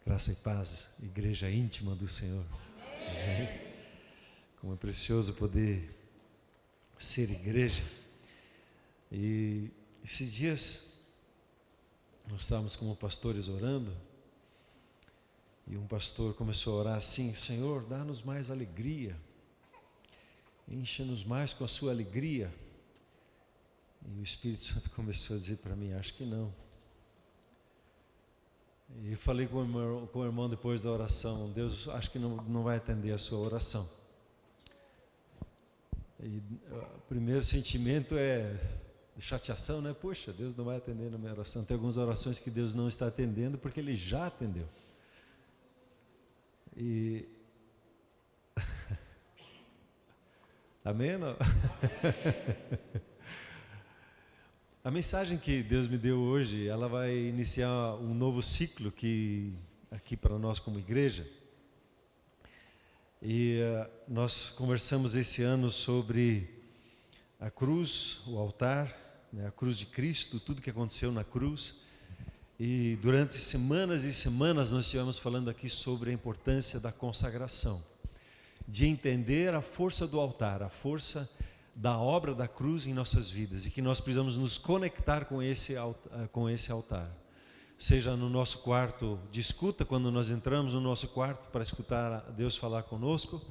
Graça e paz, igreja íntima do Senhor. Amém. Como é precioso poder ser igreja. E esses dias nós estávamos como pastores orando, e um pastor começou a orar assim: Senhor, dá-nos mais alegria, encha-nos mais com a sua alegria. E o Espírito Santo começou a dizer para mim: acho que não. E falei com o irmão depois da oração: Deus acho que não vai atender a sua oração. E o primeiro sentimento é de chateação, né? Poxa, Deus não vai atender na minha oração. Tem algumas orações que Deus não está atendendo porque Ele já atendeu. E amém? Não? A mensagem que Deus me deu hoje, ela vai iniciar um novo ciclo aqui para nós como igreja. E nós conversamos esse ano sobre a cruz, o altar, né, a cruz de Cristo, tudo que aconteceu na cruz. E durante semanas e semanas nós estivemos falando aqui sobre a importância da consagração, de entender a força do altar, a força da obra da cruz em nossas vidas, e que nós precisamos nos conectar com esse altar, seja no nosso quarto de escuta, quando nós entramos no nosso quarto para escutar Deus falar conosco,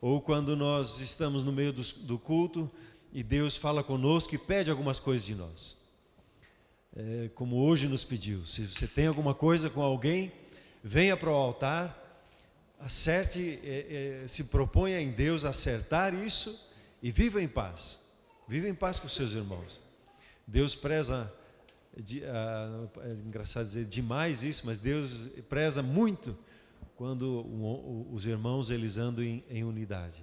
ou quando nós estamos no meio do culto e Deus fala conosco e pede algumas coisas de nós, como hoje nos pediu. Se você tem alguma coisa com alguém, venha para o altar, acerte, se proponha em Deus a acertar isso, e viva em paz com seus irmãos. Deus preza, é engraçado dizer demais isso, mas Deus preza muito quando os irmãos eles andam em unidade.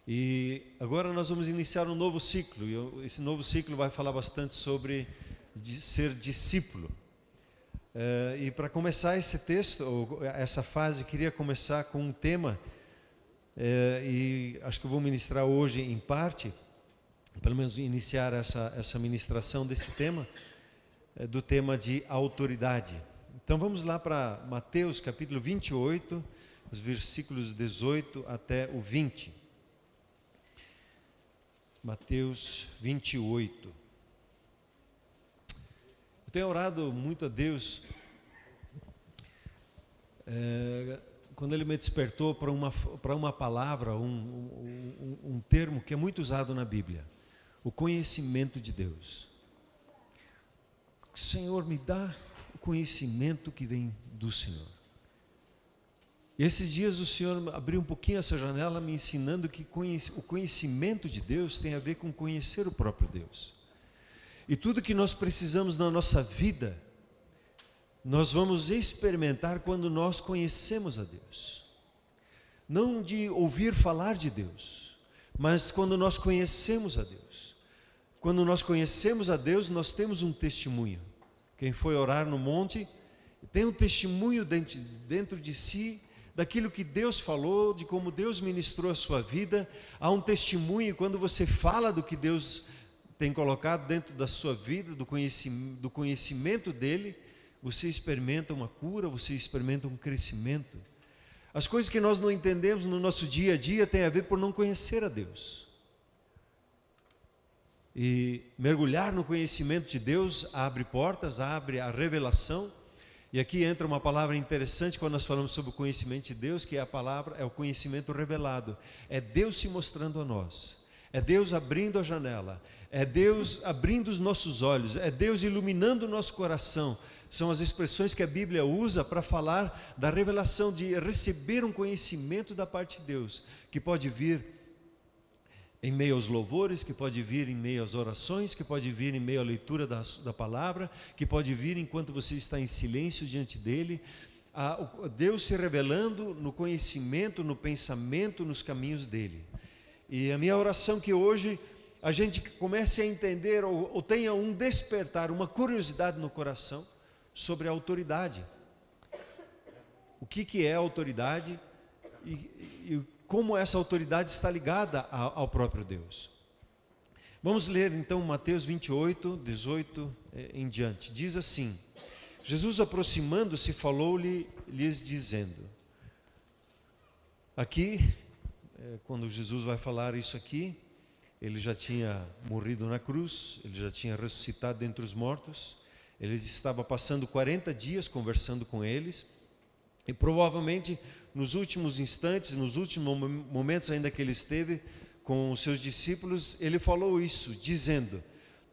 E agora nós vamos iniciar um novo ciclo, e esse novo ciclo vai falar bastante sobre ser discípulo. E para começar esse texto, ou essa fase, queria começar com um tema, e acho que eu vou ministrar hoje em parte, pelo menos iniciar essa ministração desse tema, do tema de autoridade. Então vamos lá para Mateus capítulo 28, os versículos 18 até o 20. Mateus 28. Eu tenho orado muito a Deus, quando Ele me despertou para uma palavra, um termo que é muito usado na Bíblia: o conhecimento de Deus. Senhor, me dá o conhecimento que vem do Senhor. E esses dias o Senhor abriu um pouquinho essa janela, me ensinando que o conhecimento de Deus tem a ver com conhecer o próprio Deus. E tudo que nós precisamos na nossa vida, nós vamos experimentar quando nós conhecemos a Deus. Não de ouvir falar de Deus, mas quando nós conhecemos a Deus. Quando nós conhecemos a Deus, nós temos um testemunho. Quem foi orar no monte tem um testemunho dentro de si daquilo que Deus falou, de como Deus ministrou a sua vida. Há um testemunho quando você fala do que Deus tem colocado dentro da sua vida, do conhecimento dele. Você experimenta uma cura, você experimenta um crescimento. As coisas que nós não entendemos no nosso dia a dia têm a ver por não conhecer a Deus. E mergulhar no conhecimento de Deus abre portas, abre a revelação. E aqui entra uma palavra interessante quando nós falamos sobre o conhecimento de Deus, que é o conhecimento revelado. É Deus se mostrando a nós, é Deus abrindo a janela, é Deus abrindo os nossos olhos, é Deus iluminando o nosso coração. São as expressões que a Bíblia usa para falar da revelação, de receber um conhecimento da parte de Deus, que pode vir em meio aos louvores, que pode vir em meio às orações, que pode vir em meio à leitura da palavra, que pode vir enquanto você está em silêncio diante dele. Deus se revelando no conhecimento, no pensamento, nos caminhos dele. E a minha oração é que hoje a gente comece a entender, ou tenha um despertar, uma curiosidade no coração sobre a autoridade. O que é autoridade? e como essa autoridade está ligada ao próprio Deus. Vamos ler então Mateus 28, 18 em diante. Diz assim: Jesus, aproximando-se, falou-lhes dizendo. Aqui, quando Jesus vai falar isso aqui, ele já tinha morrido na cruz, ele já tinha ressuscitado dentre os mortos, ele estava passando 40 dias conversando com eles, e provavelmente nos últimos instantes, nos últimos momentos ainda que ele esteve com os seus discípulos, ele falou isso, dizendo: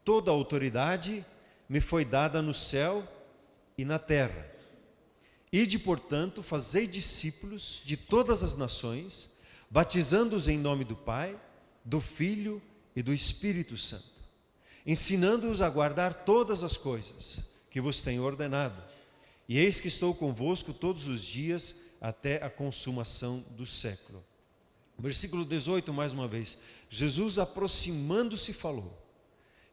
toda a autoridade me foi dada no céu e na terra. Ide, portanto, fazei discípulos de todas as nações, batizando-os em nome do Pai, do Filho e do Espírito Santo, ensinando-os a guardar todas as coisas que vos tenho ordenado. E eis que estou convosco todos os dias até a consumação do século. Versículo 18, mais uma vez. Jesus, aproximando-se, falou.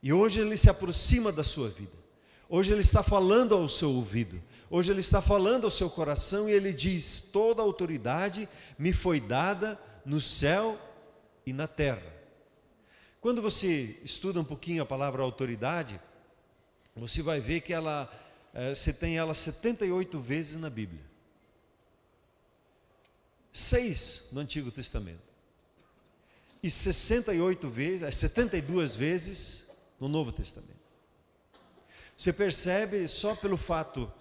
E hoje ele se aproxima da sua vida. Hoje ele está falando ao seu ouvido. Hoje ele está falando ao seu coração e ele diz: toda a autoridade me foi dada no céu e na terra. Quando você estuda um pouquinho a palavra autoridade, você vai ver que você tem ela 78 vezes na Bíblia. 6 no Antigo Testamento. E 72 vezes no Novo Testamento. Você percebe só pelo fato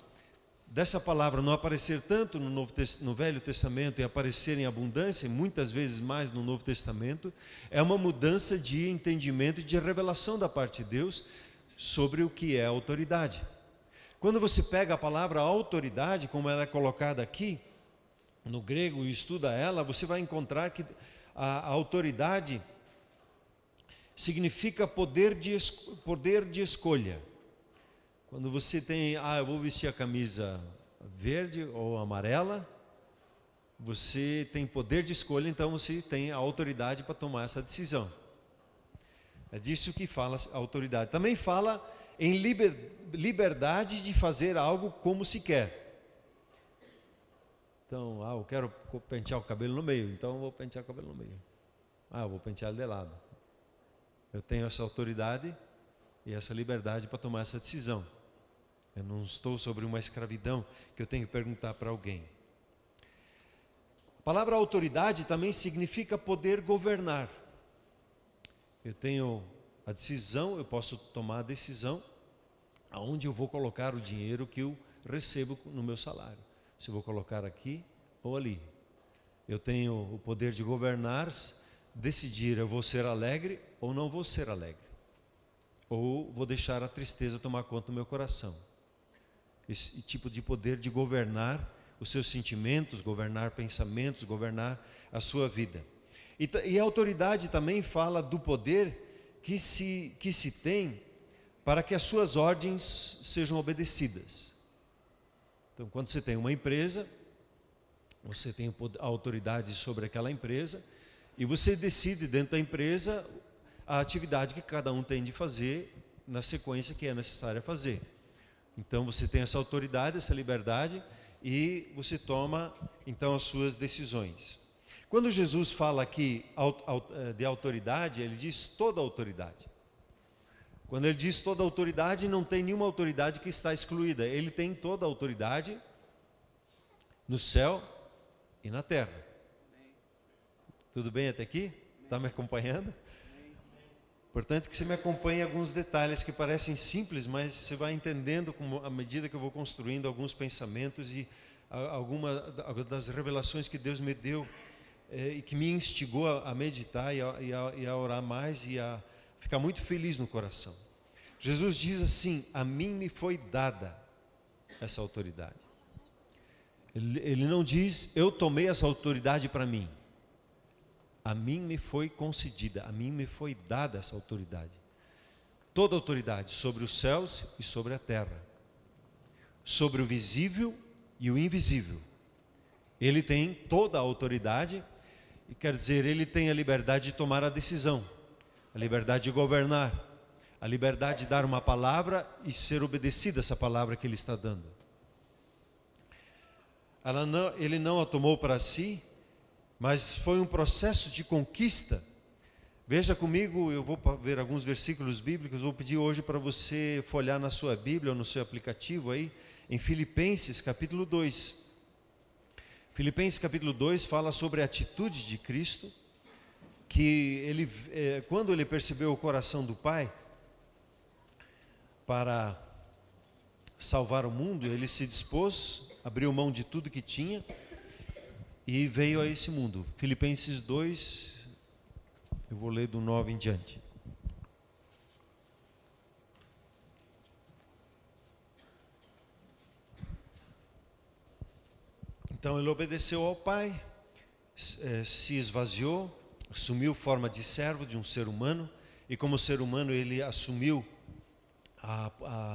dessa palavra não aparecer tanto no Velho Testamento e aparecer em abundância, e muitas vezes mais no Novo Testamento, é uma mudança de entendimento e de revelação da parte de Deus sobre o que é autoridade. Quando você pega a palavra autoridade, como ela é colocada aqui, no grego, e estuda ela, você vai encontrar que a autoridade significa poder de escolha. Quando você tem, eu vou vestir a camisa verde ou amarela, você tem poder de escolha, então você tem a autoridade para tomar essa decisão. É disso que fala a autoridade. Também fala em liberdade de fazer algo como se quer. Então, eu quero pentear o cabelo no meio, então eu vou pentear o cabelo no meio. Eu vou pentear ele de lado. Eu tenho essa autoridade e essa liberdade para tomar essa decisão. Eu não estou sobre uma escravidão que eu tenho que perguntar para alguém. A palavra autoridade também significa poder governar. Eu tenho a decisão, eu posso tomar a decisão aonde eu vou colocar o dinheiro que eu recebo no meu salário. Se eu vou colocar aqui ou ali. Eu tenho o poder de governar, decidir eu vou ser alegre ou não vou ser alegre. Ou vou deixar a tristeza tomar conta do meu coração. Esse tipo de poder de governar os seus sentimentos, governar pensamentos, governar a sua vida. E a autoridade também fala do poder que se tem para que as suas ordens sejam obedecidas. Então, quando você tem uma empresa, você tem a autoridade sobre aquela empresa e você decide dentro da empresa a atividade que cada um tem de fazer na sequência que é necessária fazer. Então você tem essa autoridade, essa liberdade e você toma então as suas decisões. Quando Jesus fala aqui de autoridade, ele diz toda autoridade. Quando ele diz toda autoridade, não tem nenhuma autoridade que está excluída. Ele tem toda a autoridade no céu e na terra. Tudo bem até aqui? Está me acompanhando? Importante que você me acompanhe em alguns detalhes que parecem simples, mas você vai entendendo à medida que eu vou construindo alguns pensamentos e alguma das revelações que Deus me deu e que me instigou a meditar e a orar mais e a ficar muito feliz no coração. Jesus diz assim: a mim me foi dada essa autoridade. Ele não diz, eu tomei essa autoridade para mim. A mim me foi concedida, a mim me foi dada essa autoridade. Toda autoridade sobre os céus e sobre a terra. Sobre o visível e o invisível. Ele tem toda a autoridade, e quer dizer, ele tem a liberdade de tomar a decisão, a liberdade de governar, a liberdade de dar uma palavra e ser obedecida essa palavra que ele está dando. Ele não a tomou para si, mas foi um processo de conquista. Veja comigo, eu vou ver alguns versículos bíblicos, vou pedir hoje para você folhear na sua Bíblia ou no seu aplicativo aí, em Filipenses capítulo 2. Filipenses capítulo 2 fala sobre a atitude de Cristo, que ele, quando ele percebeu o coração do Pai para salvar o mundo, ele se dispôs, abriu mão de tudo que tinha e veio a esse mundo. Filipenses 2, eu vou ler do 9 em diante. Então ele obedeceu ao Pai, se esvaziou, assumiu forma de servo de um ser humano, e como ser humano ele assumiu a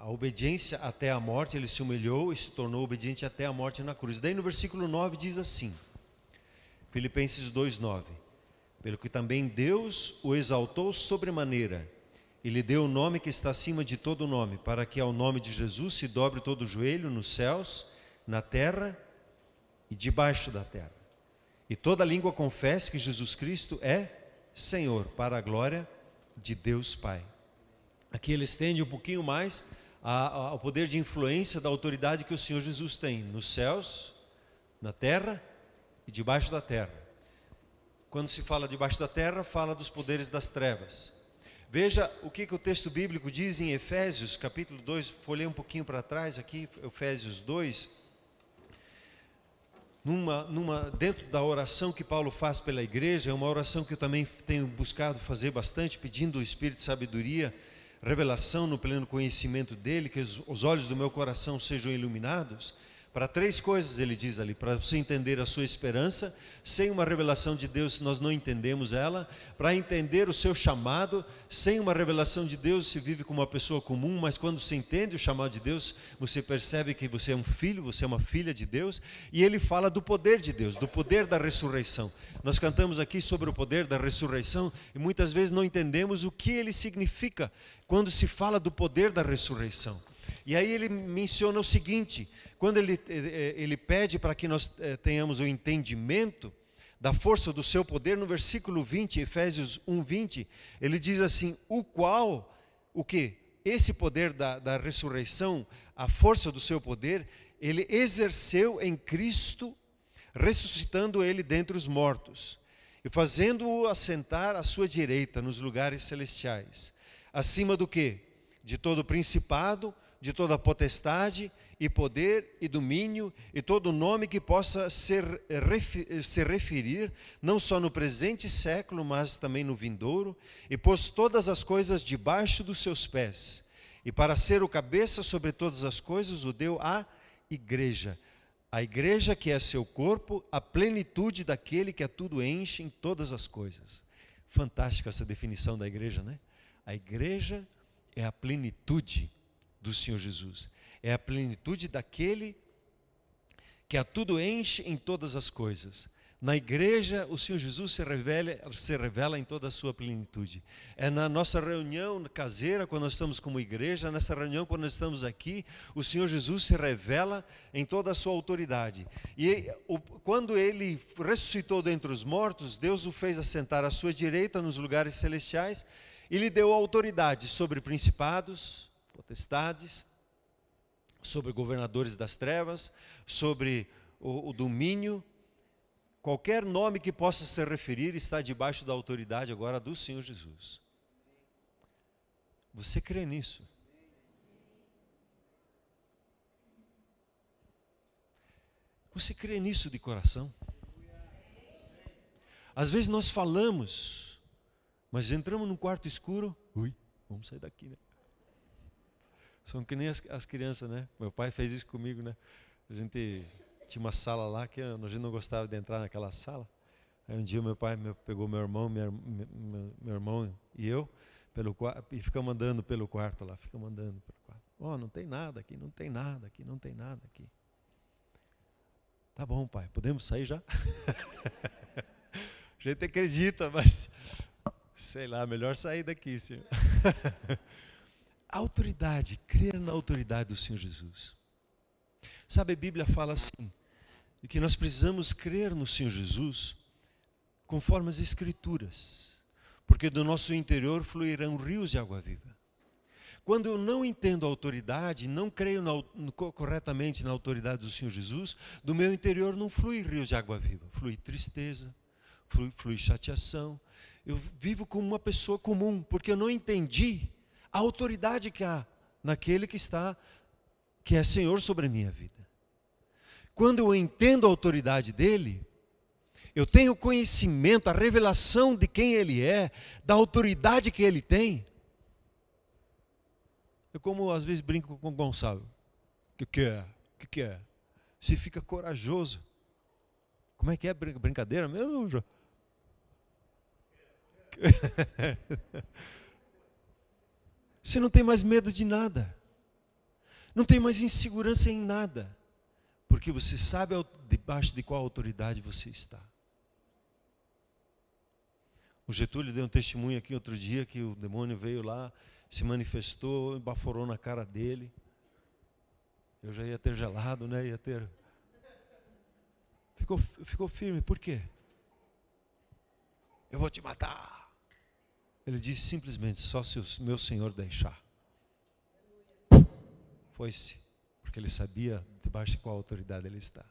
obediência até a morte, ele se humilhou e se tornou obediente até a morte na cruz. Daí no versículo 9 diz assim, Filipenses 2:9: pelo que também Deus o exaltou sobremaneira, e lhe deu o nome que está acima de todo nome, para que ao nome de Jesus se dobre todo o joelho nos céus, na terra e debaixo da terra, e toda língua confesse que Jesus Cristo é Senhor, para a glória de Deus Pai. Aqui ele estende um pouquinho mais ao poder de influência da autoridade que o Senhor Jesus tem nos céus, na terra e debaixo da terra. Quando se fala debaixo da terra, fala dos poderes das trevas. Veja o que o texto bíblico diz em Efésios capítulo 2, folhei um pouquinho para trás aqui, Efésios 2, dentro da oração que Paulo faz pela igreja, é uma oração que eu também tenho buscado fazer bastante, pedindo o Espírito de sabedoria, revelação no pleno conhecimento dele, que os olhos do meu coração sejam iluminados. Para 3 coisas ele diz ali: para você entender a sua esperança, sem uma revelação de Deus nós não entendemos ela; para entender o seu chamado, sem uma revelação de Deus se vive como uma pessoa comum, mas quando você entende o chamado de Deus, você percebe que você é um filho, você é uma filha de Deus. E ele fala do poder de Deus, do poder da ressurreição. Nós cantamos aqui sobre o poder da ressurreição e muitas vezes não entendemos o que ele significa quando se fala do poder da ressurreição. E aí ele menciona o seguinte: quando ele pede para que nós tenhamos o entendimento da força do seu poder, no versículo 20, Efésios 1:20, ele diz assim: o que? Esse poder da ressurreição, a força do seu poder, ele exerceu em Cristo, ressuscitando ele dentre os mortos e fazendo-o assentar à sua direita nos lugares celestiais, acima do que? De todo principado, de toda potestade e poder e domínio e todo nome que possa se referir, não só no presente século, mas também no vindouro, e pôs todas as coisas debaixo dos seus pés, e para ser o cabeça sobre todas as coisas o deu à igreja. A igreja que é seu corpo, a plenitude daquele que a tudo enche em todas as coisas. Fantástica essa definição da igreja, né? A igreja é a plenitude do Senhor Jesus. É a plenitude daquele que a tudo enche em todas as coisas. Na igreja, o Senhor Jesus se revela em toda a sua plenitude. É na nossa reunião caseira, quando nós estamos como igreja, nessa reunião, quando nós estamos aqui, o Senhor Jesus se revela em toda a sua autoridade. E quando ele ressuscitou dentre os mortos, Deus o fez assentar à sua direita nos lugares celestiais e lhe deu autoridade sobre principados, potestades, sobre governadores das trevas, sobre o domínio. Qualquer nome que possa se referir está debaixo da autoridade agora do Senhor Jesus. Você crê nisso? Você crê nisso de coração? Às vezes nós falamos, mas entramos num quarto escuro, vamos sair daqui, né? São que nem as crianças, né? Meu pai fez isso comigo, né? A gente tinha uma sala lá que a gente não gostava de entrar naquela sala. Aí um dia meu pai pegou meu irmão, meu irmão e eu, e ficamos andando pelo quarto lá, ficamos andando pelo quarto. Não tem nada aqui, não tem nada aqui, não tem nada aqui. Tá bom, pai, podemos sair já? A gente acredita, mas sei lá, melhor sair daqui, senhor. Autoridade, crer na autoridade do Senhor Jesus. Sabe, a Bíblia fala assim, E que nós precisamos crer no Senhor Jesus conforme as Escrituras, porque do nosso interior fluirão rios de água viva. Quando eu não entendo a autoridade, não creio corretamente na autoridade do Senhor Jesus, do meu interior não flui rios de água viva, flui tristeza, flui chateação. Eu vivo como uma pessoa comum, porque eu não entendi a autoridade que há naquele que é Senhor sobre a minha vida. Quando eu entendo a autoridade dele, eu tenho conhecimento, a revelação de quem ele é, da autoridade que ele tem. Eu, como às vezes brinco com o Gonçalo. O que é? O que é? Você fica corajoso. Como é que é brincadeira mesmo, João? Você não tem mais medo de nada. Não tem mais insegurança em nada. Porque você sabe debaixo de qual autoridade você está. O Getúlio deu um testemunho aqui outro dia que o demônio veio lá, se manifestou, baforou na cara dele. Eu já ia ter gelado, né? Ia ter. Ficou firme, por quê? Eu vou te matar. Ele disse simplesmente, só se o meu Senhor deixar. Foi-se, porque ele sabia debaixo de qual autoridade ele está.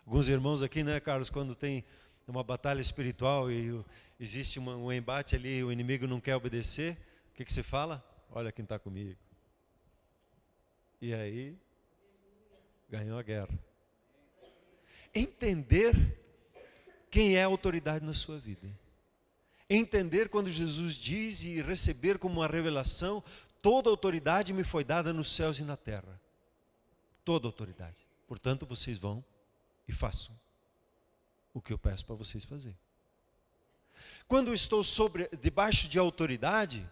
Alguns irmãos aqui, né, Carlos, quando tem uma batalha espiritual e existe um embate ali, o inimigo não quer obedecer, o que você fala? Olha quem está comigo. E aí, ganhou a guerra. Entender quem é a autoridade na sua vida. Entender quando Jesus diz e receber como uma revelação, toda autoridade me foi dada nos céus e na terra. Toda autoridade. Portanto, vocês vão e façam o que eu peço para vocês fazerem. Quando eu estou debaixo de autoridade,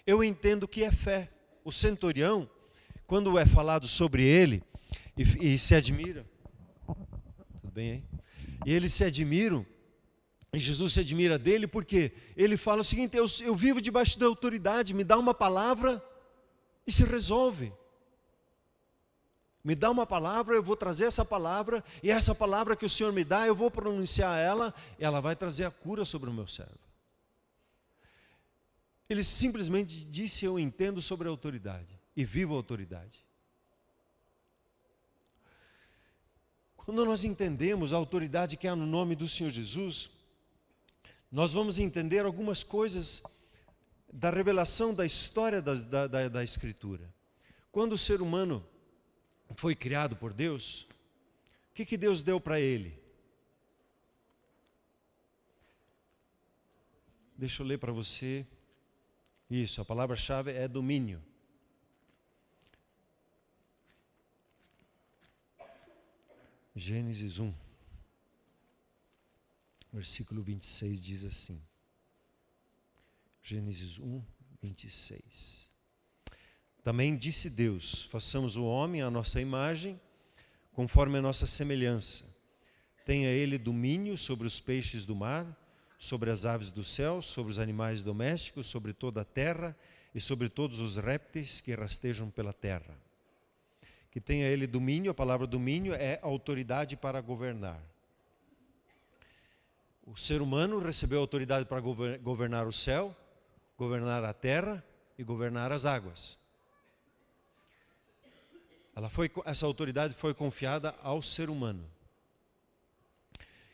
eu entendo que é fé. O centurião, quando é falado sobre ele, e se admira, tudo bem aí? E eles se admiram, e Jesus se admira dele, porque ele fala o seguinte, eu vivo debaixo da autoridade, me dá uma palavra e se resolve. Me dá uma palavra, eu vou trazer essa palavra, e essa palavra que o Senhor me dá, eu vou pronunciar ela, e ela vai trazer a cura sobre o meu servo. Ele simplesmente disse, eu entendo sobre a autoridade, e vivo a autoridade. Quando nós entendemos a autoridade que há no nome do Senhor Jesus, nós vamos entender algumas coisas da revelação da história da Escritura. Quando o ser humano foi criado por Deus, o que Deus deu para ele? Deixa eu ler para você. Isso, a palavra-chave é domínio. Gênesis 1, versículo 26 diz assim. Gênesis 1, 26. Também disse Deus, façamos o homem à nossa imagem, conforme a nossa semelhança. Tenha ele domínio sobre os peixes do mar, sobre as aves do céu, sobre os animais domésticos, sobre toda a terra e sobre todos os répteis que rastejam pela terra. Que tenha ele domínio, a palavra domínio é autoridade para governar. O ser humano recebeu autoridade para governar o céu, governar a terra e governar as águas. Essa autoridade foi confiada ao ser humano.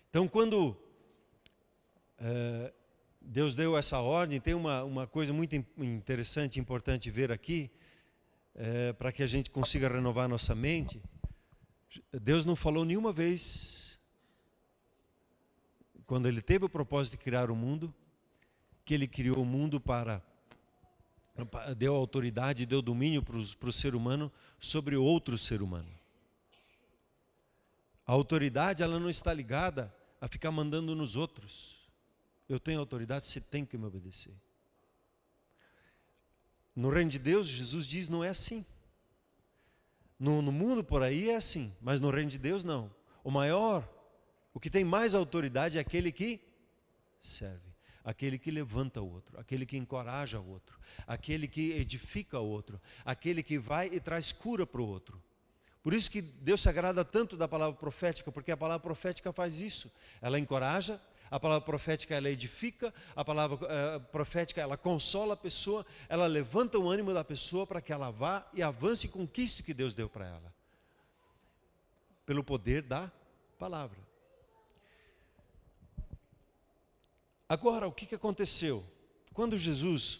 Então, quando Deus deu essa ordem, tem uma coisa muito interessante, importante ver aqui, para que a gente consiga renovar nossa mente. Deus não falou nenhuma vez, quando Ele teve o propósito de criar o mundo, que Ele criou o mundo deu autoridade, deu domínio para o ser humano sobre outro ser humano. A autoridade, ela não está ligada a ficar mandando nos outros. Eu tenho autoridade, você tem que me obedecer. No reino de Deus, Jesus diz, não é assim. No mundo por aí é assim, mas no reino de Deus não. O que tem mais autoridade é aquele que serve. Aquele que levanta o outro, aquele que encoraja o outro, aquele que edifica o outro, aquele que vai e traz cura para o outro. Por isso que Deus se agrada tanto da palavra profética, porque a palavra profética faz isso. Ela encoraja, a palavra profética ela edifica, a palavra profética ela consola a pessoa, ela levanta o ânimo da pessoa para que ela vá e avance e conquiste o que Deus deu para ela. Pelo poder da palavra. Agora, o que aconteceu? Quando Jesus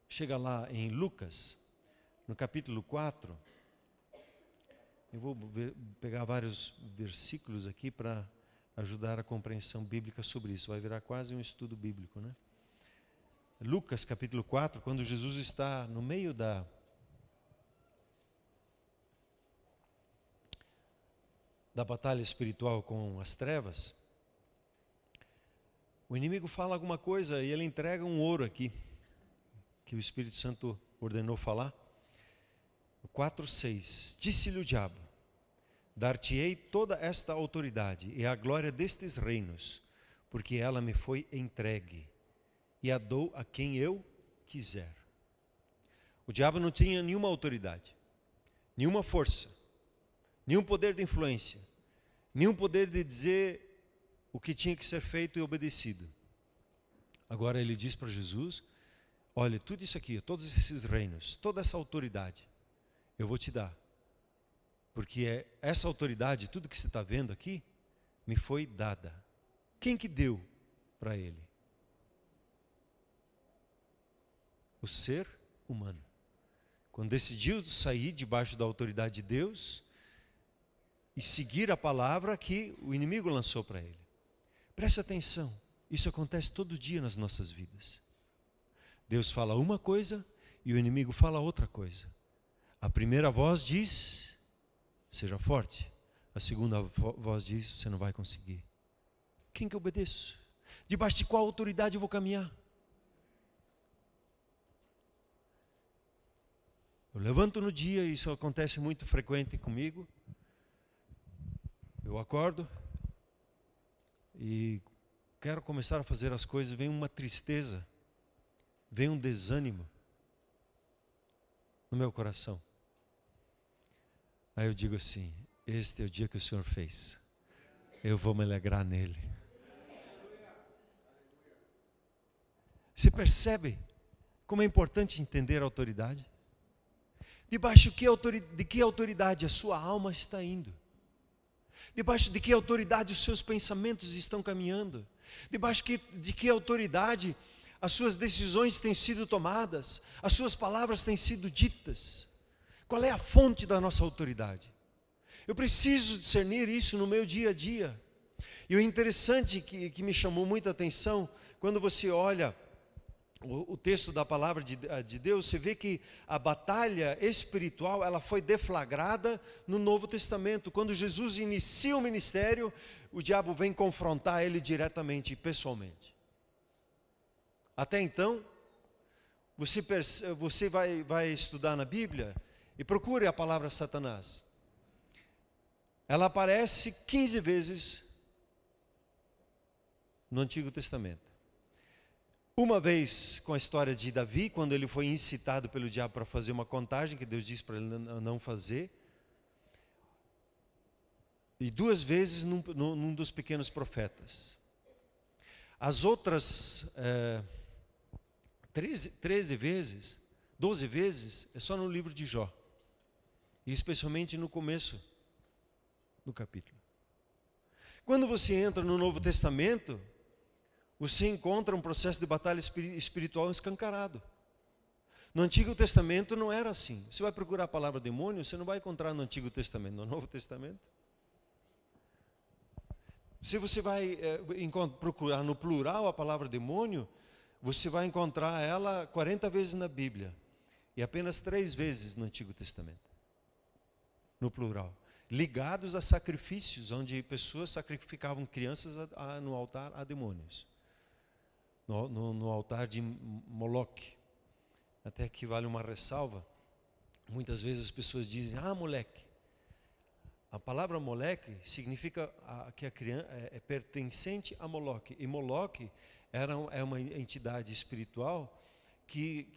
chega lá em Lucas, no capítulo 4, eu vou pegar vários versículos aqui para ajudar a compreensão bíblica sobre isso. Vai virar quase um estudo bíblico, né? Lucas capítulo 4, quando Jesus está no meio da batalha espiritual com as trevas, o inimigo fala alguma coisa e ele entrega um ouro aqui, que o Espírito Santo ordenou falar. 4:6, disse-lhe o diabo: dar-te-ei toda esta autoridade e a glória destes reinos, porque ela me foi entregue, e a dou a quem eu quiser. O diabo não tinha nenhuma autoridade, nenhuma força, nenhum poder de influência, nenhum poder de dizer o que tinha que ser feito e obedecido. Agora ele diz para Jesus: olha, tudo isso aqui, todos esses reinos, toda essa autoridade, eu vou te dar. Porque essa autoridade, tudo que você está vendo aqui, me foi dada. Quem que deu para ele? O ser humano. Quando decidiu sair debaixo da autoridade de Deus e seguir a palavra que o inimigo lançou para ele. Preste atenção, isso acontece todo dia nas nossas vidas. Deus fala uma coisa e o inimigo fala outra coisa. A primeira voz diz: seja forte. A segunda voz diz: você não vai conseguir. Quem que eu obedeço? Debaixo de qual autoridade eu vou caminhar? Eu levanto no dia, e isso acontece muito frequente comigo. Eu acordo e quero começar a fazer as coisas, vem uma tristeza, vem um desânimo no meu coração. Aí eu digo assim: este é o dia que o Senhor fez, eu vou me alegrar nele. Você percebe como é importante entender a autoridade? Debaixo de que autoridade a sua alma está indo? Debaixo de que autoridade os seus pensamentos estão caminhando? Debaixo de que autoridade as suas decisões têm sido tomadas? As suas palavras têm sido ditas? Qual é a fonte da nossa autoridade? Eu preciso discernir isso no meu dia a dia. E o interessante que me chamou muita atenção, quando você olha o texto da palavra de Deus, você vê que a batalha espiritual ela foi deflagrada no Novo Testamento. Quando Jesus inicia o ministério, o diabo vem confrontar ele diretamente, pessoalmente. Até então, você vai estudar na Bíblia e procure a palavra Satanás. Ela aparece 15 vezes no Antigo Testamento. Uma vez com a história de Davi, quando ele foi incitado pelo diabo para fazer uma contagem, que Deus disse para ele não fazer. E 2 vezes num dos pequenos profetas. As outras 13 vezes, 12 vezes, é só no livro de Jó. E especialmente no começo do capítulo. Quando você entra no Novo Testamento, você encontra um processo de batalha espiritual escancarado. No Antigo Testamento não era assim. Você vai procurar a palavra demônio, você não vai encontrar no Antigo Testamento, no Novo Testamento. Se você vai procurar no plural a palavra demônio, você vai encontrar ela 40 vezes na Bíblia e apenas 3 vezes no Antigo Testamento, no plural, ligados a sacrifícios, onde pessoas sacrificavam crianças no altar a demônios. No altar de Moloque. Até aqui vale uma ressalva. Muitas vezes as pessoas dizem: moleque. A palavra Moleque significa que a criança é pertencente a Moloque. E Moloque é uma entidade espiritual que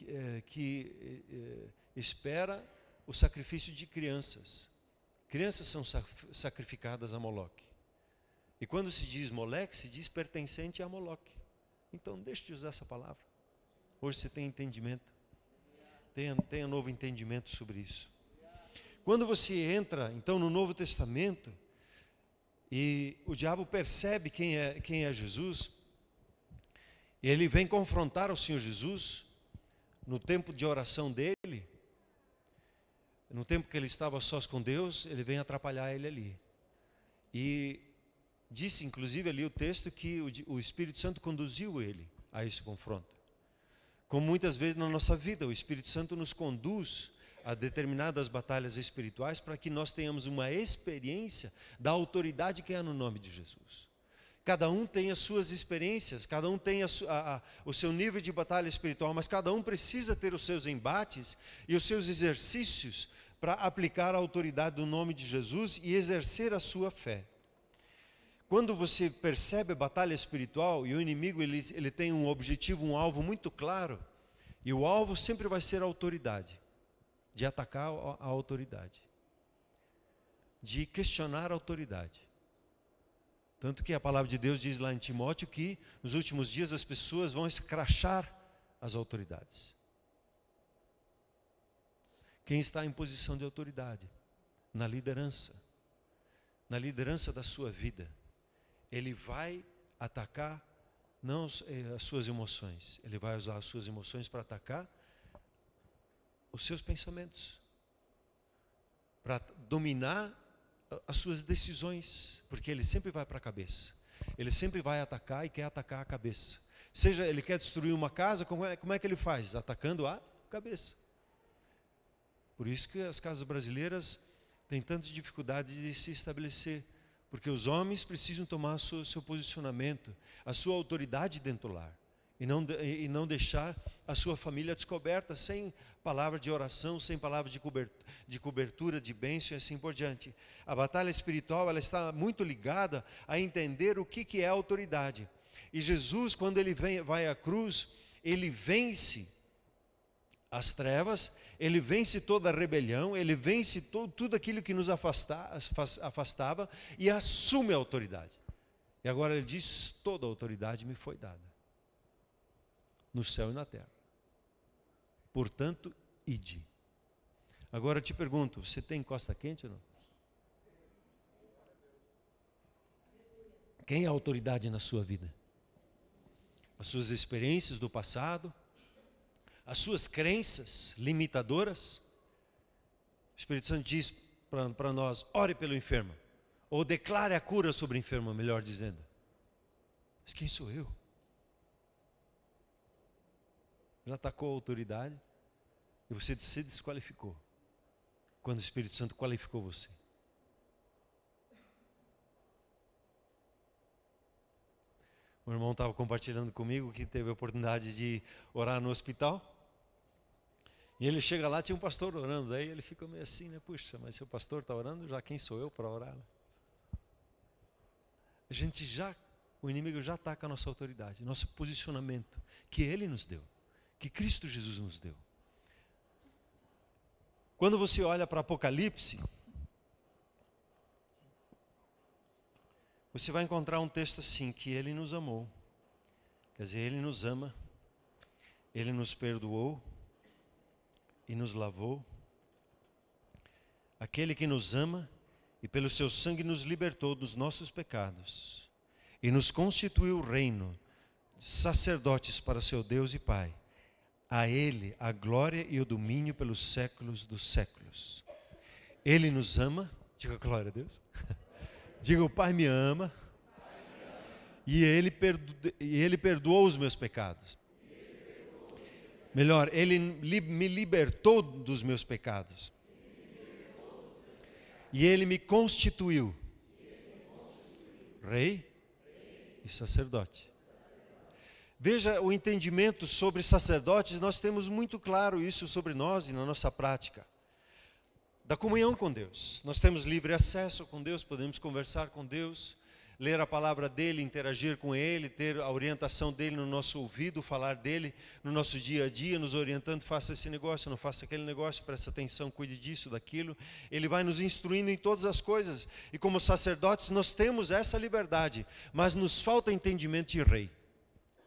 espera o sacrifício de crianças. Crianças são sacrificadas a Moloque. E quando se diz Moleque, se diz pertencente a Moloque. Então, deixe de usar essa palavra. Hoje você tem entendimento. Tenha novo entendimento sobre isso. Quando você entra, então, no Novo Testamento, e o diabo percebe quem é Jesus, e ele vem confrontar o Senhor Jesus, no tempo de oração dele, no tempo que ele estava a sós com Deus, ele vem atrapalhar ele ali. E disse, inclusive, ali o texto, que o Espírito Santo conduziu ele a esse confronto. Como muitas vezes na nossa vida, o Espírito Santo nos conduz a determinadas batalhas espirituais para que nós tenhamos uma experiência da autoridade que é no nome de Jesus. Cada um tem as suas experiências, cada um tem o seu nível de batalha espiritual, mas cada um precisa ter os seus embates e os seus exercícios para aplicar a autoridade do nome de Jesus e exercer a sua fé. Quando você percebe a batalha espiritual e o inimigo ele tem um objetivo, um alvo muito claro, e o alvo sempre vai ser a autoridade, de atacar a autoridade, de questionar a autoridade. Tanto que a palavra de Deus diz lá em Timóteo que nos últimos dias as pessoas vão escrachar as autoridades. Quem está em posição de autoridade, na liderança da sua vida, ele vai atacar não as suas emoções, ele vai usar as suas emoções para atacar os seus pensamentos, para dominar as suas decisões, porque ele sempre vai para a cabeça, ele sempre vai atacar e quer atacar a cabeça. Seja ele quer destruir uma casa, como é que ele faz? Atacando a cabeça. Por isso que as casas brasileiras têm tantas dificuldades de se estabelecer, porque os homens precisam tomar o seu posicionamento, a sua autoridade dentro do lar, e não deixar a sua família descoberta, sem palavra de oração, sem palavra de cobertura, de bênção e assim por diante. A batalha espiritual ela está muito ligada a entender o que é autoridade. E Jesus, quando ele vai à cruz, ele vence as trevas, ele vence toda a rebelião, ele vence tudo aquilo que nos afastava e assume a autoridade. E agora ele diz, toda a autoridade me foi dada, no céu e na terra. Portanto, ide. Agora eu te pergunto, você tem costa quente ou não? Quem é a autoridade na sua vida? As suas experiências do passado? As suas crenças limitadoras? O Espírito Santo diz para nós, ore pelo enfermo, ou declare a cura sobre o enfermo, melhor dizendo. Mas quem sou eu? Ele atacou a autoridade e você se desqualificou, quando o Espírito Santo qualificou você. O irmão estava compartilhando comigo que teve a oportunidade de orar no hospital. E ele chega lá, tinha um pastor orando, daí ele fica meio assim, né? Puxa, mas se o pastor está orando, já quem sou eu para orar? O inimigo já ataca a nossa autoridade, nosso posicionamento, que ele nos deu, que Cristo Jesus nos deu. Quando você olha para Apocalipse, você vai encontrar um texto assim, que ele nos amou, quer dizer, ele nos ama, ele nos perdoou, e nos lavou. Aquele que nos ama e pelo seu sangue nos libertou dos nossos pecados e nos constituiu reino, sacerdotes para seu Deus e Pai. A Ele a glória e o domínio pelos séculos dos séculos. Ele nos ama, diga glória a Deus. Diga, o Pai me ama e Ele perdoou os meus pecados. Melhor, Ele me libertou dos meus pecados. E Ele me constituiu rei e sacerdote. Veja o entendimento sobre sacerdotes, nós temos muito claro isso sobre nós e na nossa prática. Da comunhão com Deus. Nós temos livre acesso com Deus, podemos conversar com Deus. ler a palavra dele, interagir com ele, ter a orientação dele no nosso ouvido, falar dele no nosso dia a dia, nos orientando, faça esse negócio, não faça aquele negócio, presta atenção, cuide disso, daquilo. Ele vai nos instruindo em todas as coisas. E como sacerdotes nós temos essa liberdade, mas nos falta entendimento de rei.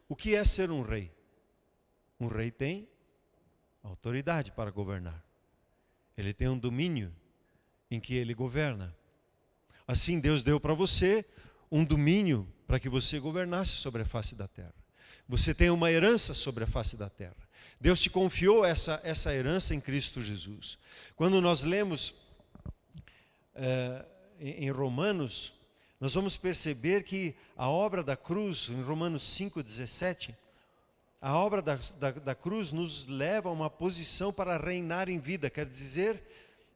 O que é ser um rei? Um rei tem autoridade para governar. Ele tem um domínio em que ele governa. Assim Deus deu para você um domínio para que você governasse sobre a face da terra. Você tem uma herança sobre a face da terra. Deus te confiou essa herança em Cristo Jesus. Quando nós lemos em Romanos, nós vamos perceber que a obra da cruz, em Romanos 5,17, a obra da cruz nos leva a uma posição para reinar em vida. Quer dizer,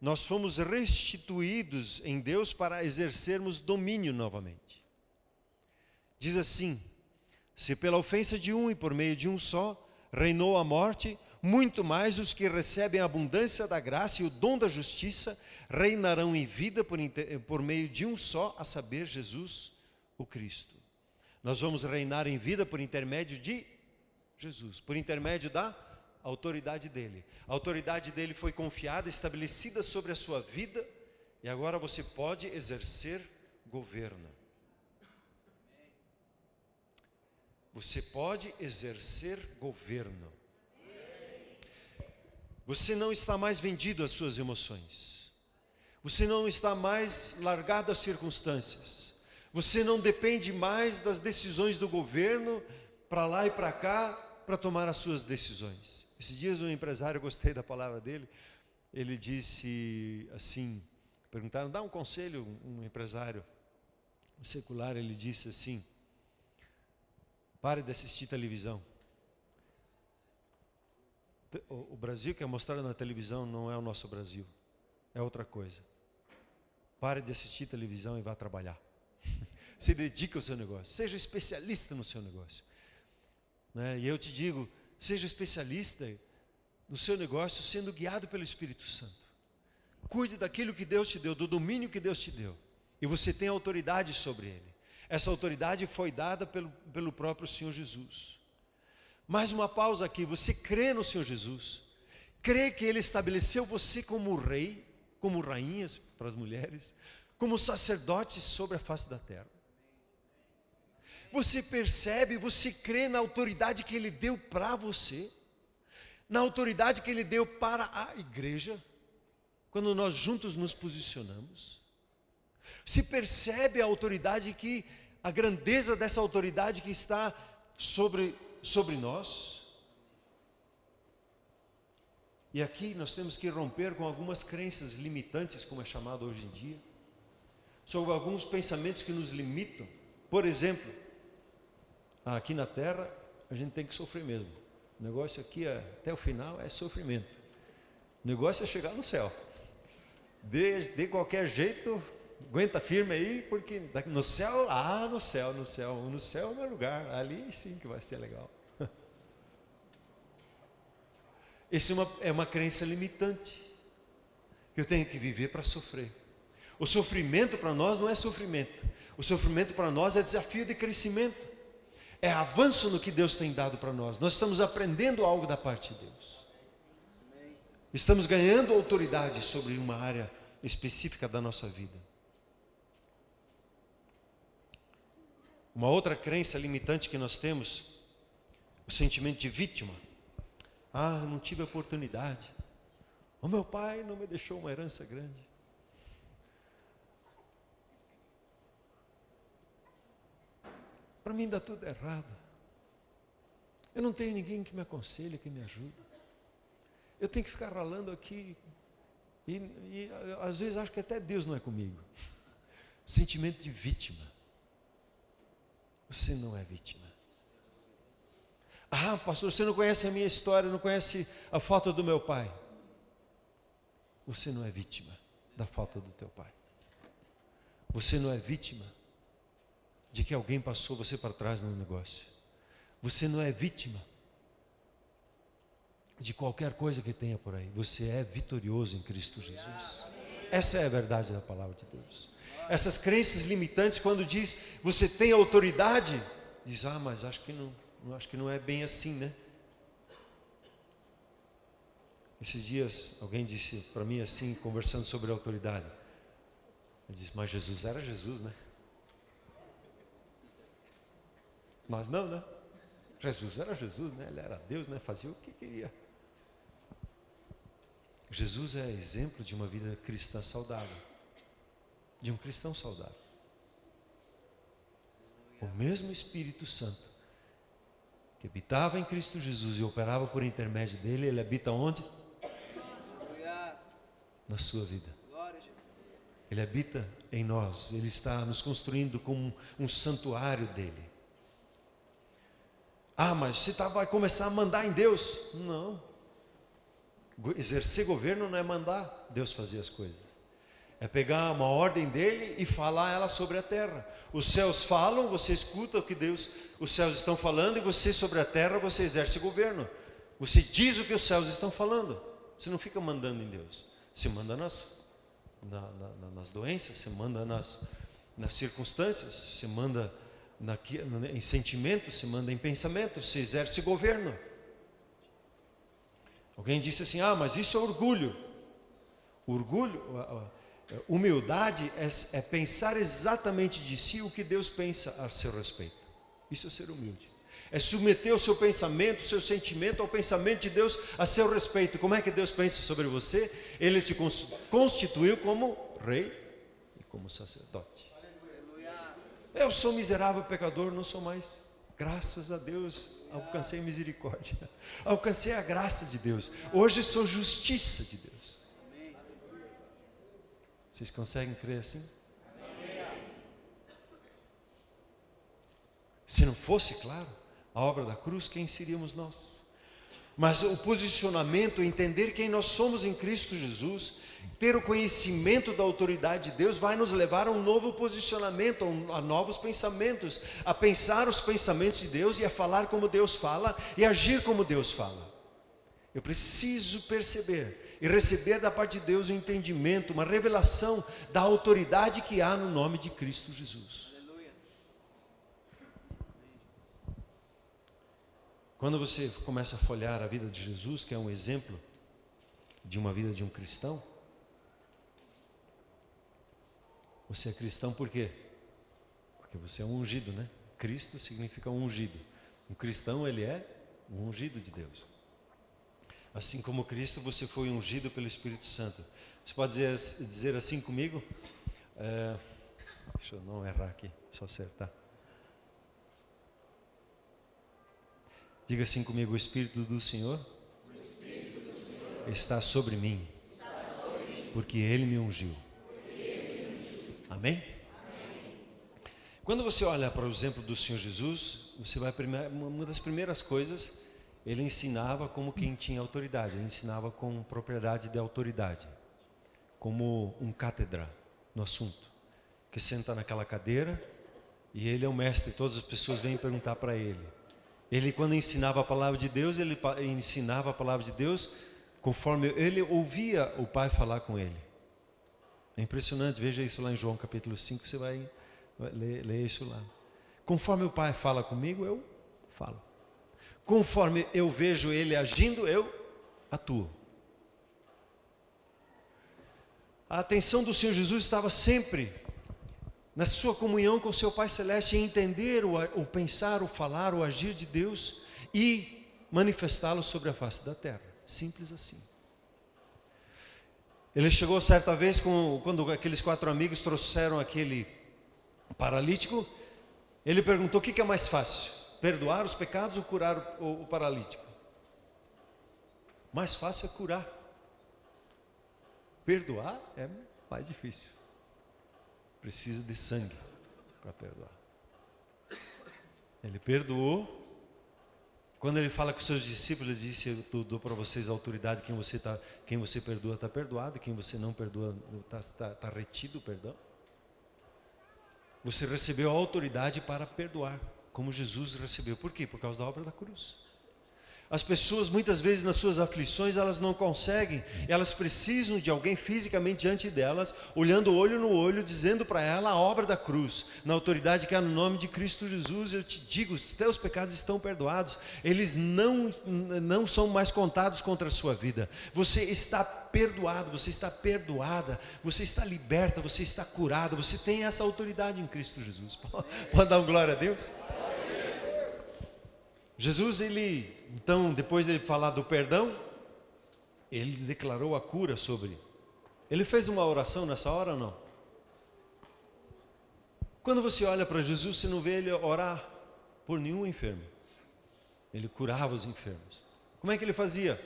nós fomos restituídos em Deus para exercermos domínio novamente. Diz assim: se pela ofensa de um e por meio de um só reinou a morte, muito mais os que recebem a abundância da graça e o dom da justiça reinarão em vida por meio de um só, a saber, Jesus, o Cristo. Nós vamos reinar em vida por intermédio de Jesus, por intermédio da autoridade dele. A autoridade dele foi confiada, estabelecida sobre a sua vida, e agora você pode exercer governo. Você pode exercer governo. Você não está mais vendido às suas emoções. Você não está mais largado às circunstâncias. Você não depende mais das decisões do governo para lá e para cá para tomar as suas decisões. Esses dias um empresário, eu gostei da palavra dele, ele disse assim, perguntaram, dá um conselho, um empresário secular, ele disse assim: pare de assistir televisão. O Brasil que é mostrado na televisão não é o nosso Brasil, é outra coisa. Pare de assistir televisão e vá trabalhar. Se dedique ao seu negócio, seja especialista no seu negócio. E eu te digo, seja especialista no seu negócio sendo guiado pelo Espírito Santo. Cuide daquilo que Deus te deu, do domínio que Deus te deu. E você tem autoridade sobre ele. Essa autoridade foi dada pelo próprio Senhor Jesus. Mais uma pausa aqui. Você crê no Senhor Jesus? Crê que Ele estabeleceu você como rei, como rainhas para as mulheres, como sacerdotes sobre a face da terra? Você percebe, você crê na autoridade que Ele deu para você? Na autoridade que Ele deu para a igreja? Quando nós juntos nos posicionamos? Se percebe a autoridade a grandeza dessa autoridade que está sobre nós? E aqui nós temos que romper com algumas crenças limitantes, como é chamado hoje em dia, sobre alguns pensamentos que nos limitam. Por exemplo, aqui na terra a gente tem que sofrer mesmo. O negócio aqui até o final é sofrimento. O negócio é chegar no céu. De qualquer jeito, aguenta firme aí, porque no céu é o meu lugar, ali sim que vai ser legal. Essa é uma crença limitante, que eu tenho que viver para sofrer. O sofrimento para nós não é sofrimento, o sofrimento para nós é desafio de crescimento, é avanço no que Deus tem dado para nós. Nós estamos aprendendo algo da parte de Deus, estamos ganhando autoridade sobre uma área específica da nossa vida. Uma outra crença limitante que nós temos, o sentimento de vítima. Eu não tive oportunidade. O meu pai não me deixou uma herança grande. Para mim dá tudo errado. Eu não tenho ninguém que me aconselhe, que me ajude. Eu tenho que ficar ralando aqui. E às vezes acho que até Deus não é comigo. O sentimento de vítima. Você não é vítima. Pastor, você não conhece a minha história, não conhece a falta do meu pai. Você não é vítima da falta do teu pai. Você não é vítima de que alguém passou você para trás no negócio. Você não é vítima de qualquer coisa que tenha por aí. Você é vitorioso em Cristo Jesus. Essa é a verdade da palavra de Deus. essas crenças limitantes, quando diz você tem autoridade, diz, mas acho que não é bem assim, né? Esses dias alguém disse para mim assim, conversando sobre autoridade, ele disse, mas Jesus era Jesus, né? Nós não, né? Jesus era Jesus, né? Ele era Deus, né? Fazia o que queria. Jesus é exemplo de uma vida cristã saudável, de um cristão saudável. O mesmo Espírito Santo que habitava em Cristo Jesus e operava por intermédio dele, ele habita onde? Na sua vida. Ele habita em nós, ele está nos construindo como um santuário dele. Mas você vai começar a mandar em Deus? Não. Exercer governo não é mandar Deus fazer as coisas. É pegar uma ordem dele e falar ela sobre a terra. Os céus falam, você escuta o que os céus estão falando, e você sobre a terra, você exerce governo. Você diz o que os céus estão falando. Você não fica mandando em Deus. Você manda nas doenças, você manda nas circunstâncias, você manda em sentimentos, você manda em pensamentos, você exerce governo. Alguém disse assim, mas isso é orgulho. Humildade é pensar exatamente de si o que Deus pensa a seu respeito. Isso é ser humilde. É submeter o seu pensamento, o seu sentimento ao pensamento de Deus a seu respeito. Como é que Deus pensa sobre você? Ele te constituiu como rei e como sacerdote. Eu sou miserável pecador, não sou mais. Graças a Deus, alcancei misericórdia. Alcancei a graça de Deus. Hoje sou justiça de Deus. Vocês conseguem crer assim? Se não fosse, claro, a obra da cruz, quem seríamos nós? Mas o posicionamento, entender quem nós somos em Cristo Jesus, ter o conhecimento da autoridade de Deus, vai nos levar a um novo posicionamento, a novos pensamentos, a pensar os pensamentos de Deus e a falar como Deus fala e agir como Deus fala. Eu preciso perceber e receber da parte de Deus um entendimento, uma revelação da autoridade que há no nome de Cristo Jesus. Quando você começa a folhear a vida de Jesus, que é um exemplo de uma vida de um cristão, você é cristão por quê? Porque você é um ungido, né? Cristo significa um ungido. Um cristão, ele é um ungido de Deus. Assim como Cristo, você foi ungido pelo Espírito Santo. Você pode dizer assim comigo? Deixa eu não errar aqui, só acertar. Diga assim comigo: o Espírito do Senhor está sobre mim, porque Ele me ungiu. Amém? Quando você olha para o exemplo do Senhor Jesus, você vai uma das primeiras coisas, Ele ensinava como quem tinha autoridade. Ele ensinava com propriedade de autoridade, como um cátedra no assunto, que senta naquela cadeira e Ele é o mestre. Todas as pessoas vêm perguntar para Ele. Ele, quando ensinava a palavra de Deus, ele ensinava a palavra de Deus conforme ele ouvia o Pai falar com ele. É impressionante, veja isso lá em João capítulo 5, você vai ler isso lá. Conforme o Pai fala comigo, eu falo. Conforme eu vejo Ele agindo, eu atuo. A atenção do Senhor Jesus estava sempre na sua comunhão com o seu Pai Celeste, em entender o pensar, o falar, o agir de Deus e manifestá-lo sobre a face da terra. Simples assim. Ele chegou certa vez, quando aqueles 4 amigos trouxeram aquele paralítico, ele perguntou: o que é mais fácil? Perdoar os pecados ou curar o paralítico? Mais fácil é curar. Perdoar é mais difícil. Precisa de sangue para perdoar. Ele perdoou. Quando ele fala com os seus discípulos, ele disse: eu dou para vocês a autoridade. Quem você perdoa está perdoado, quem você não perdoa está retido o perdão. Você recebeu a autoridade para perdoar, como Jesus recebeu. Por quê? Por causa da obra da cruz. As pessoas muitas vezes nas suas aflições elas não conseguem, elas precisam de alguém fisicamente diante delas, olhando olho no olho, dizendo para ela a obra da cruz, na autoridade que há no nome de Cristo Jesus. Eu te digo, os teus pecados estão perdoados, eles não são mais contados contra a sua vida. Você está perdoado, você está perdoada, você está liberta, você está curada, você tem essa autoridade em Cristo Jesus. Pode dar uma glória a Deus? Jesus, então, depois de falar do perdão, ele declarou a cura sobre. Ele fez uma oração nessa hora ou não? Quando você olha para Jesus, você não vê ele orar por nenhum enfermo. Ele curava os enfermos. Como é que ele fazia?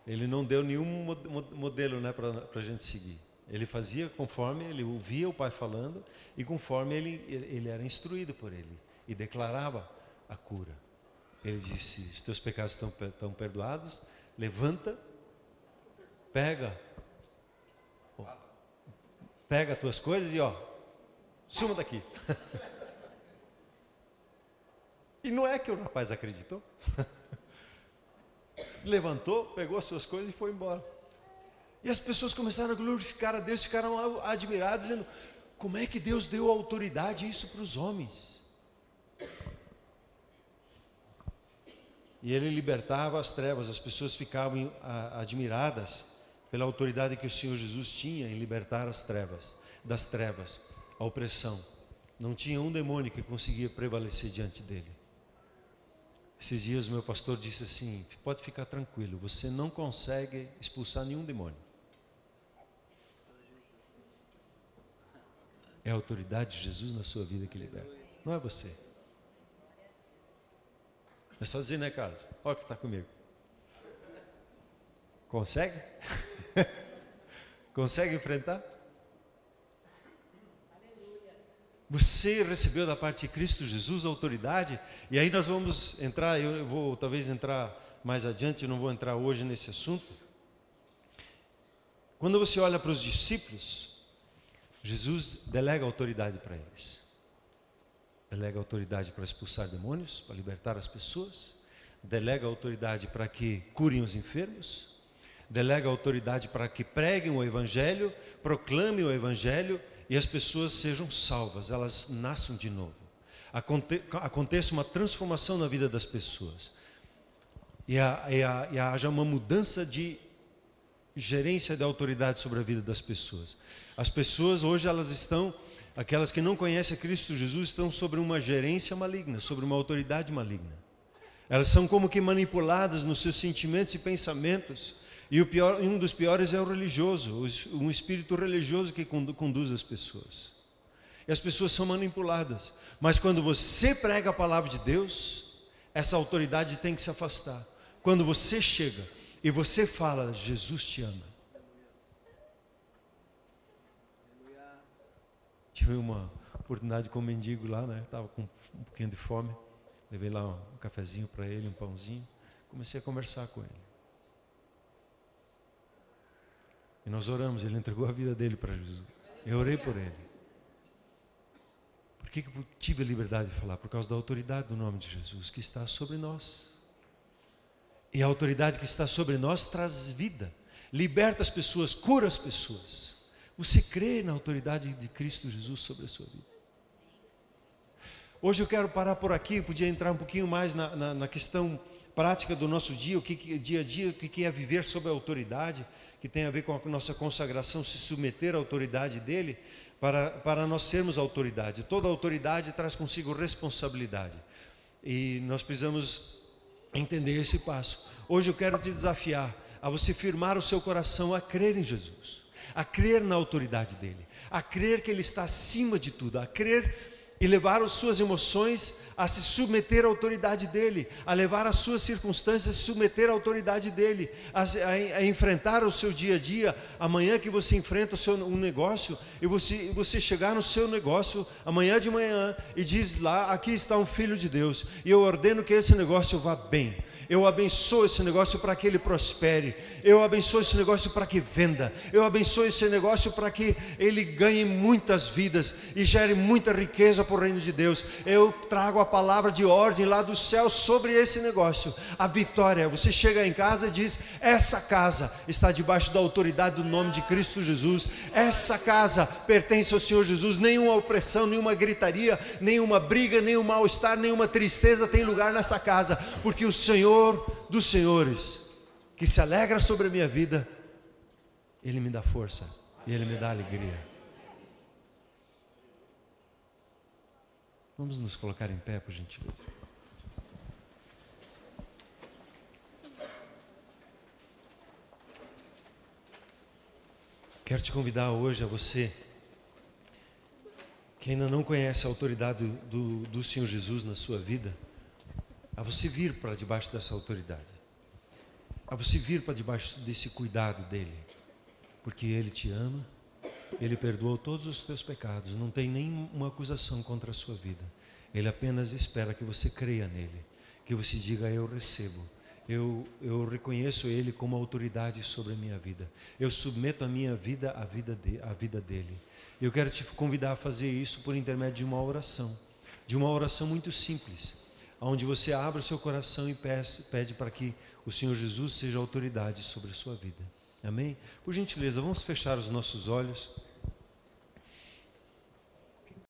Ele não deu nenhum modelo, né, para a gente seguir. Ele fazia conforme ele ouvia o Pai falando e conforme ele era instruído por ele. E declarava a cura. Ele disse, os teus pecados estão perdoados, levanta, pega as tuas coisas e suma daqui. E não é que o rapaz acreditou. Levantou, pegou as suas coisas e foi embora. E as pessoas começaram a glorificar a Deus, ficaram admiradas, dizendo, como é que Deus deu autoridade isso para os homens? E ele libertava as trevas, as pessoas ficavam admiradas pela autoridade que o Senhor Jesus tinha em libertar das trevas, a opressão. Não tinha um demônio que conseguia prevalecer diante dele. Esses dias meu pastor disse assim, pode ficar tranquilo, você não consegue expulsar nenhum demônio. É a autoridade de Jesus na sua vida que liberta, não é você. É só dizer, né, Carlos? Olha que está comigo. Consegue? Consegue enfrentar? Você recebeu da parte de Cristo Jesus a autoridade. E aí nós vamos entrar, eu vou talvez entrar mais adiante, eu não vou entrar hoje nesse assunto. Quando você olha para os discípulos, Jesus delega autoridade para eles. Delega autoridade para expulsar demônios, para libertar as pessoas. Delega autoridade para que curem os enfermos. Delega autoridade para que preguem o Evangelho, proclamem o Evangelho e as pessoas sejam salvas, elas nasçam de novo. Aconteça uma transformação na vida das pessoas. E haja uma mudança de gerência da autoridade sobre a vida das pessoas. As pessoas hoje elas estão... Aquelas que não conhecem a Cristo Jesus estão sobre uma gerência maligna, sobre uma autoridade maligna. Elas são como que manipuladas nos seus sentimentos e pensamentos. E um dos piores é o religioso, um espírito religioso que conduz as pessoas. E as pessoas são manipuladas. Mas quando você prega a palavra de Deus, essa autoridade tem que se afastar. Quando você chega e você fala, Jesus te ama. Tive uma oportunidade com um mendigo lá, né? Estava com um pouquinho de fome. Levei lá um cafezinho para ele, um pãozinho. Comecei a conversar com ele. E nós oramos, ele entregou a vida dele para Jesus. Eu orei por ele. Por que eu tive a liberdade de falar? Por causa da autoridade do nome de Jesus que está sobre nós. E a autoridade que está sobre nós traz vida. Liberta as pessoas, cura as pessoas. Você crê na autoridade de Cristo Jesus sobre a sua vida? Hoje eu quero parar por aqui, podia entrar um pouquinho mais na questão prática do nosso dia, dia a dia, o que é viver sob a autoridade, que tem a ver com a nossa consagração, se submeter à autoridade dele, para nós sermos autoridade. Toda autoridade traz consigo responsabilidade. E nós precisamos entender esse passo. Hoje eu quero te desafiar a você firmar o seu coração a crer em Jesus. A crer na autoridade dele, a crer que ele está acima de tudo, a crer e levar as suas emoções a se submeter à autoridade dele, a levar as suas circunstâncias a se submeter à autoridade dele, a enfrentar o seu dia a dia. Amanhã que você enfrenta um negócio e você chegar no seu negócio amanhã de manhã e diz lá, aqui está um filho de Deus e eu ordeno que esse negócio vá bem. Eu abençoo esse negócio para que ele prospere. Eu abençoo esse negócio para que venda. Eu abençoo esse negócio para que ele ganhe muitas vidas e gere muita riqueza para o reino de Deus. Eu trago a palavra de ordem lá do céu sobre esse negócio. A vitória. Você chega em casa e diz: essa casa está debaixo da autoridade do nome de Cristo Jesus. Essa casa pertence ao Senhor Jesus. Nenhuma opressão, nenhuma gritaria, nenhuma briga, nenhum mal-estar, nenhuma tristeza tem lugar nessa casa, porque o Senhor dos senhores, que se alegra sobre a minha vida, Ele me dá força e Ele me dá alegria. Vamos nos colocar em pé, por gentileza. Quero te convidar hoje, a você que ainda não conhece a autoridade do Senhor Jesus na sua vida, a você vir para debaixo dessa autoridade, a você vir para debaixo desse cuidado dEle, porque Ele te ama, Ele perdoou todos os teus pecados, não tem nenhuma acusação contra a sua vida. Ele apenas espera que você creia nele, que você diga: eu recebo, eu reconheço Ele como autoridade sobre a minha vida, eu submeto a minha vida à vida dEle. Eu quero te convidar a fazer isso por intermédio de uma oração muito simples, onde você abre o seu coração e pede para que o Senhor Jesus seja autoridade sobre a sua vida. Amém? Por gentileza, vamos fechar os nossos olhos.